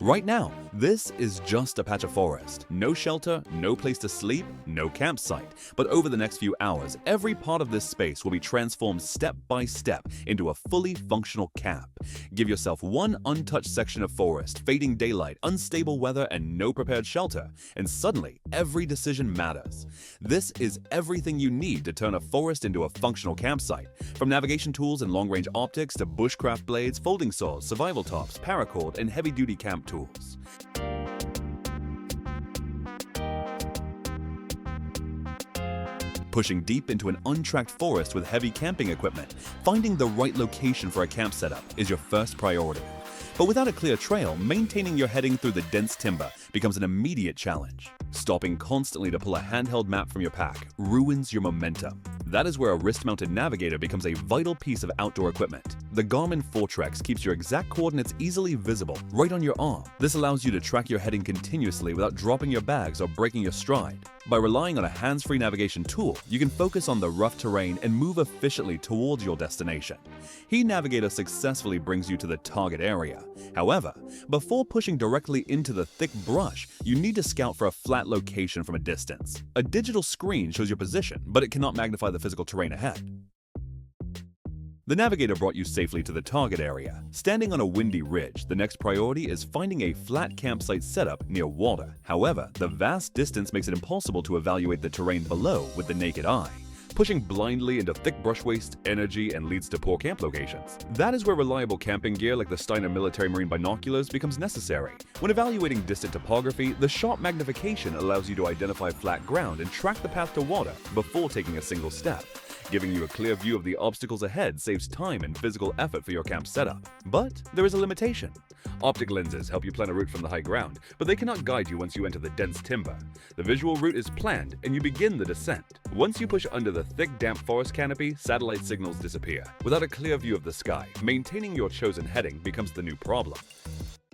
Right now, this is just a patch of forest. No shelter, no place to sleep, no campsite. But over the next few hours, every part of this space will be transformed step by step into a fully functional camp. Give yourself one untouched section of forest, fading daylight, unstable weather, and no prepared shelter, and suddenly, every decision matters. This is everything you need to turn a forest into a functional campsite. From navigation tools and long-range optics to bushcraft blades, folding saws, survival tarps, paracord, and heavy-duty camp tools. Pushing deep into an untracked forest with heavy camping equipment, finding the right location for a camp setup is your first priority. But without a clear trail, maintaining your heading through the dense timber becomes an immediate challenge. Stopping constantly to pull a handheld map from your pack ruins your momentum. That is where a wrist-mounted Navigator becomes a vital piece of outdoor equipment. The Garmin Foretrex keeps your exact coordinates easily visible right on your arm. This allows you to track your heading continuously without dropping your bags or breaking your stride. By relying on a hands-free navigation tool, you can focus on the rough terrain and move efficiently towards your destination. Navigator successfully brings you to the target area. However, before pushing directly into the thick brush, you need to scout for a flat location from a distance. A digital screen shows your position, but it cannot magnify the physical terrain ahead. The Navigator brought you safely to the target area. Standing on a windy ridge, the next priority is finding a flat campsite setup near water. However, the vast distance makes it impossible to evaluate the terrain below with the naked eye. Pushing blindly into thick brush wastes energy and leads to poor camp locations. That is where reliable camping gear like the Steiner military marine binoculars becomes necessary. When evaluating distant topography, the sharp magnification allows you to identify flat ground and track the path to water before taking a single step. Giving you a clear view of the obstacles ahead saves time and physical effort for your camp setup. But there is a limitation. Optic lenses help you plan a route from the high ground, but they cannot guide you once you enter the dense timber. The visual route is planned and you begin the descent. Once you push under the thick, damp forest canopy, satellite signals disappear. Without a clear view of the sky, maintaining your chosen heading becomes the new problem.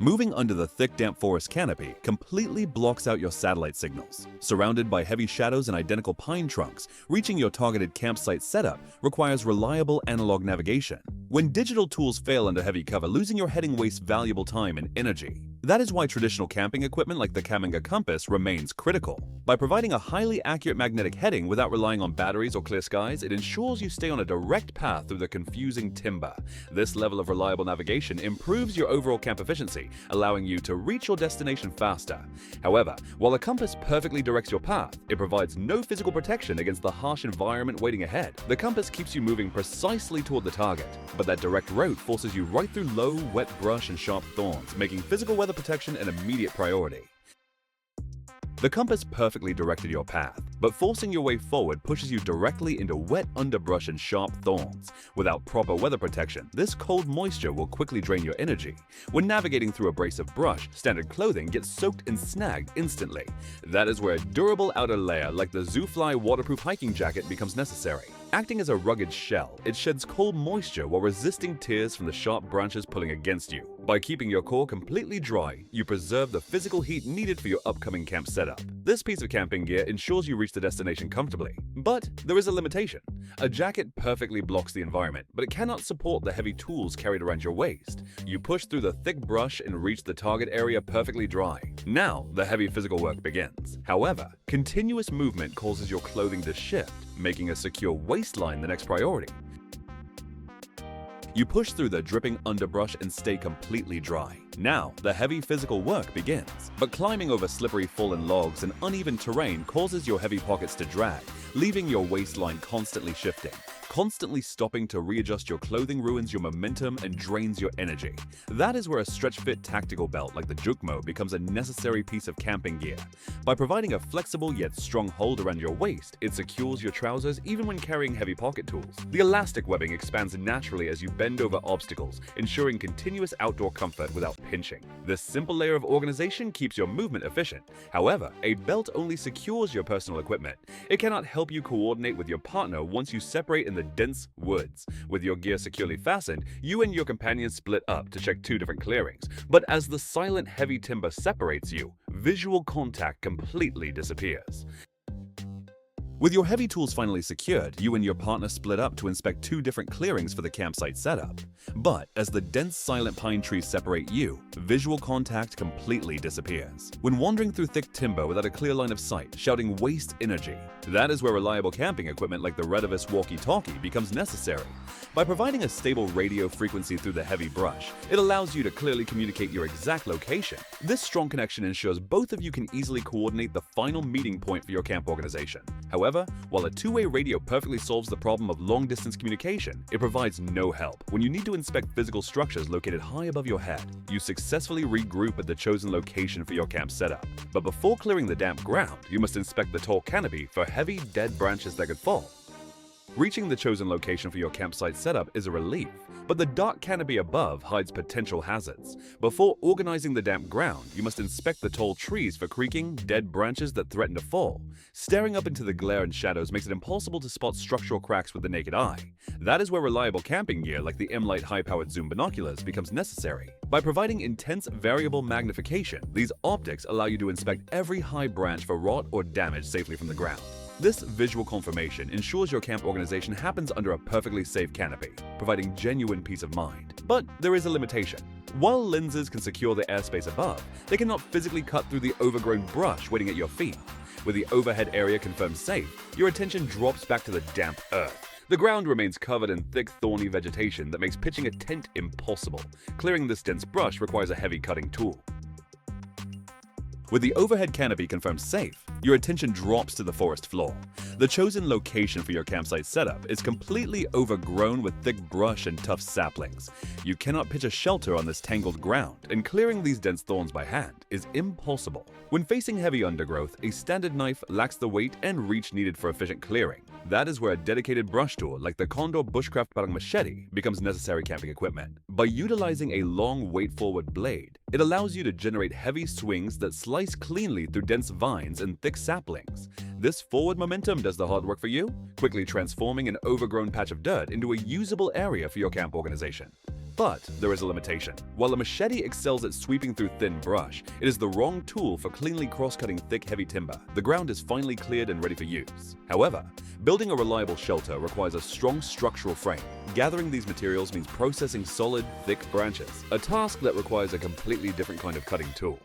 Moving under the thick, damp forest canopy completely blocks out your satellite signals. Surrounded by heavy shadows and identical pine trunks, reaching your targeted campsite setup requires reliable analog navigation. When digital tools fail under heavy cover, losing your heading wastes valuable time and energy. That is why traditional camping equipment like the Cammenga compass remains critical. By providing a highly accurate magnetic heading without relying on batteries or clear skies, it ensures you stay on a direct path through the confusing timber. This level of reliable navigation improves your overall camp efficiency, allowing you to reach your destination faster. However, while a compass perfectly directs your path, it provides no physical protection against the harsh environment waiting ahead. The compass keeps you moving precisely toward the target, but that direct route forces you right through low, wet brush and sharp thorns, making physical weather protection an immediate priority. The compass perfectly directed your path, but forcing your way forward pushes you directly into wet underbrush and sharp thorns. Without proper weather protection, this cold moisture will quickly drain your energy. When navigating through abrasive brush, standard clothing gets soaked and snagged instantly. That is where a durable outer layer like the Zoofly waterproof hiking jacket becomes necessary. Acting as a rugged shell, it sheds cold moisture while resisting tears from the sharp branches pulling against you. By keeping your core completely dry, you preserve the physical heat needed for your upcoming camp setup. This piece of camping gear ensures you reach the destination comfortably. But there is a limitation. A jacket perfectly blocks the environment, but it cannot support the heavy tools carried around your waist. You push through the thick brush and reach the target area perfectly dry. Now, the heavy physical work begins. However, continuous movement causes your clothing to shift, making a secure waistline the next priority. You push through the dripping underbrush and stay completely dry. Now, the heavy physical work begins. But climbing over slippery fallen logs and uneven terrain causes your heavy pockets to drag, leaving your waistline constantly shifting. Constantly stopping to readjust your clothing ruins your momentum and drains your energy. That is where a stretch-fit tactical belt like the Jukmo becomes a necessary piece of camping gear. By providing a flexible yet strong hold around your waist, it secures your trousers even when carrying heavy pocket tools. The elastic webbing expands naturally as you bend over obstacles, ensuring continuous outdoor comfort without pinching. This simple layer of organization keeps your movement efficient. However, a belt only secures your personal equipment. It cannot help you coordinate with your partner once you separate in the dense woods. With your gear securely fastened, you and your companion split up to check two different clearings. But as the silent heavy timber separates you, visual contact completely disappears. With your heavy tools finally secured, you and your partner split up to inspect 2 different clearings for the campsite setup. But as the dense silent pine trees separate you, visual contact completely disappears. When wandering through thick timber without a clear line of sight, shouting waste energy, that is where reliable camping equipment like the Retevis Walkie-Talkie becomes necessary. By providing a stable radio frequency through the heavy brush, it allows you to clearly communicate your exact location. This strong connection ensures both of you can easily coordinate the final meeting point for your camp organization. However, while a two-way radio perfectly solves the problem of long-distance communication, it provides no help when you need to inspect physical structures located high above your head. You successfully regroup at the chosen location for your camp setup. But before clearing the damp ground, you must inspect the tall canopy for heavy, dead branches that could fall. Reaching the chosen location for your campsite setup is a relief, but the dark canopy above hides potential hazards. Before organizing the damp ground, you must inspect the tall trees for creaking, dead branches that threaten to fall. Staring up into the glare and shadows makes it impossible to spot structural cracks with the naked eye. That is where reliable camping gear like the MLight high-powered zoom binoculars becomes necessary. By providing intense variable magnification, these optics allow you to inspect every high branch for rot or damage safely from the ground. This visual confirmation ensures your camp organization happens under a perfectly safe canopy, providing genuine peace of mind. But there is a limitation. While lenses can secure the airspace above, they cannot physically cut through the overgrown brush waiting at your feet. With the overhead area confirmed safe, your attention drops back to the damp earth. The ground remains covered in thick, thorny vegetation that makes pitching a tent impossible. Clearing this dense brush requires a heavy cutting tool. With the overhead canopy confirmed safe, your attention drops to the forest floor. The chosen location for your campsite setup is completely overgrown with thick brush and tough saplings. You cannot pitch a shelter on this tangled ground, and clearing these dense thorns by hand is impossible. When facing heavy undergrowth, a standard knife lacks the weight and reach needed for efficient clearing. That is where a dedicated brush tool like the Condor Bushcraft Machete becomes necessary camping equipment. By utilizing a long weight-forward blade, it allows you to generate heavy swings that slice cleanly through dense vines and thick saplings. This forward momentum does the hard work for you, quickly transforming an overgrown patch of dirt into a usable area for your camp organization. But there is a limitation. While a machete excels at sweeping through thin brush, it is the wrong tool for cleanly cross-cutting thick, heavy timber. The ground is finally cleared and ready for use. However, building a reliable shelter requires a strong structural frame. Gathering these materials means processing solid, thick branches, a task that requires a completely different kind of cutting tool.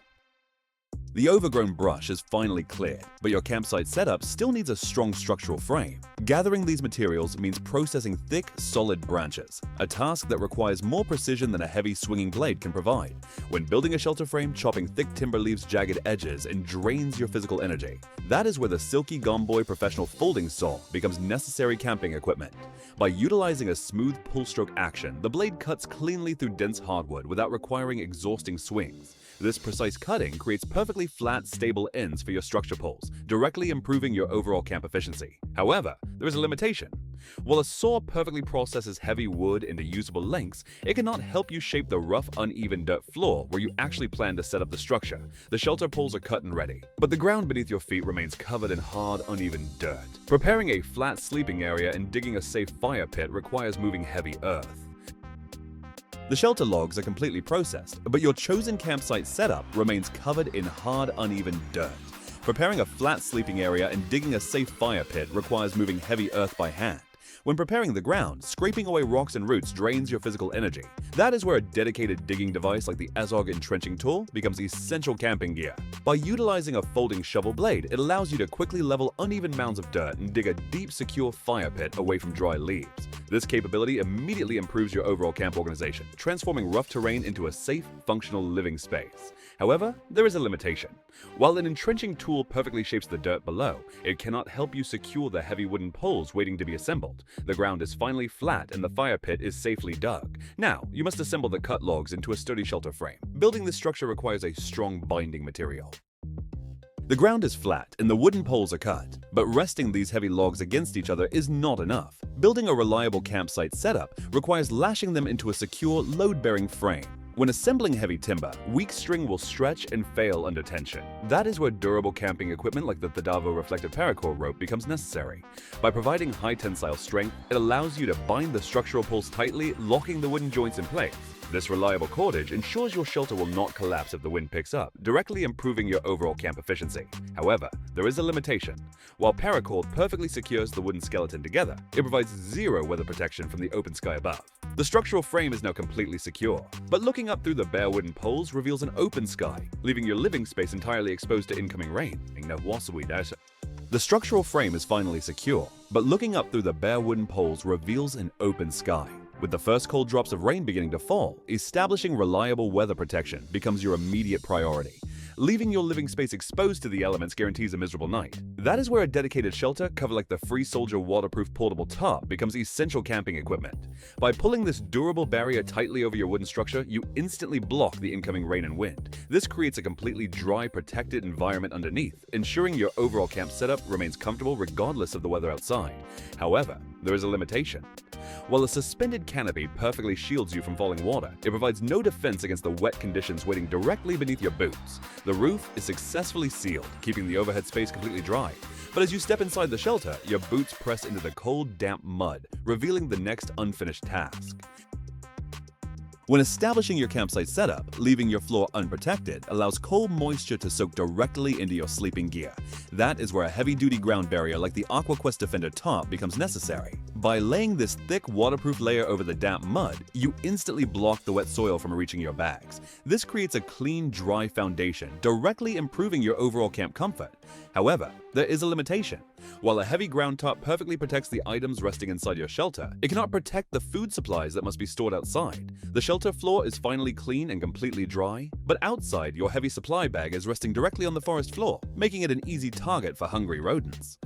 The overgrown brush is finally cleared, but your campsite setup still needs a strong structural frame. Gathering these materials means processing thick, solid branches, a task that requires more precision than a heavy swinging blade can provide. When building a shelter frame, chopping thick timber leaves jagged edges and drains your physical energy. That is where the Silky GomBoy professional folding saw becomes necessary camping equipment. By utilizing a smooth pull-stroke action, the blade cuts cleanly through dense hardwood without requiring exhausting swings. This precise cutting creates perfectly flat, stable ends for your structure poles, directly improving your overall camp efficiency. However, there is a limitation. While a saw perfectly processes heavy wood into usable lengths, it cannot help you shape the rough, uneven dirt floor where you actually plan to set up the structure. The shelter poles are cut and ready, but the ground beneath your feet remains covered in hard, uneven dirt. Preparing a flat sleeping area and digging a safe fire pit requires moving heavy earth. The shelter logs are completely processed, but your chosen campsite setup remains covered in hard, uneven dirt. Preparing a flat sleeping area and digging a safe fire pit requires moving heavy earth by hand. When preparing the ground, scraping away rocks and roots drains your physical energy. That is where a dedicated digging device like the Azog entrenching tool becomes essential camping gear. By utilizing a folding shovel blade, it allows you to quickly level uneven mounds of dirt and dig a deep, secure fire pit away from dry leaves. This capability immediately improves your overall camp organization, transforming rough terrain into a safe, functional living space. However, there is a limitation. While an entrenching tool perfectly shapes the dirt below, it cannot help you secure the heavy wooden poles waiting to be assembled. The ground is finally flat and the fire pit is safely dug. Now, you must assemble the cut logs into a sturdy shelter frame. Building this structure requires a strong binding material. The ground is flat and the wooden poles are cut, but resting these heavy logs against each other is not enough. Building a reliable campsite setup requires lashing them into a secure, load-bearing frame. When assembling heavy timber, weak string will stretch and fail under tension. That is where durable camping equipment like the Thadavo reflective paracord rope becomes necessary. By providing high tensile strength, it allows you to bind the structural poles tightly, locking the wooden joints in place. This reliable cordage ensures your shelter will not collapse if the wind picks up, directly improving your overall camp efficiency. However, there is a limitation. While paracord perfectly secures the wooden skeleton together, it provides zero weather protection from the open sky above. The structural frame is now completely secure, but looking up through the bare wooden poles reveals an open sky, leaving your living space entirely exposed to incoming rain. The structural frame is finally secure, but looking up through the bare wooden poles reveals an open sky. With the first cold drops of rain beginning to fall, establishing reliable weather protection becomes your immediate priority. Leaving your living space exposed to the elements guarantees a miserable night. That is where a dedicated shelter covered like the Free Soldier waterproof portable tarp becomes essential camping equipment. By pulling this durable barrier tightly over your wooden structure, you instantly block the incoming rain and wind. This creates a completely dry, protected environment underneath, ensuring your overall camp setup remains comfortable regardless of the weather outside. However, there is a limitation. While a suspended canopy perfectly shields you from falling water, it provides no defense against the wet conditions waiting directly beneath your boots. The roof is successfully sealed, keeping the overhead space completely dry. But as you step inside the shelter, your boots press into the cold, damp mud, revealing the next unfinished task. When establishing your campsite setup, leaving your floor unprotected allows cold moisture to soak directly into your sleeping gear. That is where a heavy-duty ground barrier like the AquaQuest Defender tarp becomes necessary. By laying this thick, waterproof layer over the damp mud, you instantly block the wet soil from reaching your bags. This creates a clean, dry foundation, directly improving your overall camp comfort. However, there is a limitation. While a heavy ground tarp perfectly protects the items resting inside your shelter, it cannot protect the food supplies that must be stored outside. The shelter floor is finally clean and completely dry, but outside, your heavy supply bag is resting directly on the forest floor, making it an easy target for hungry rodents.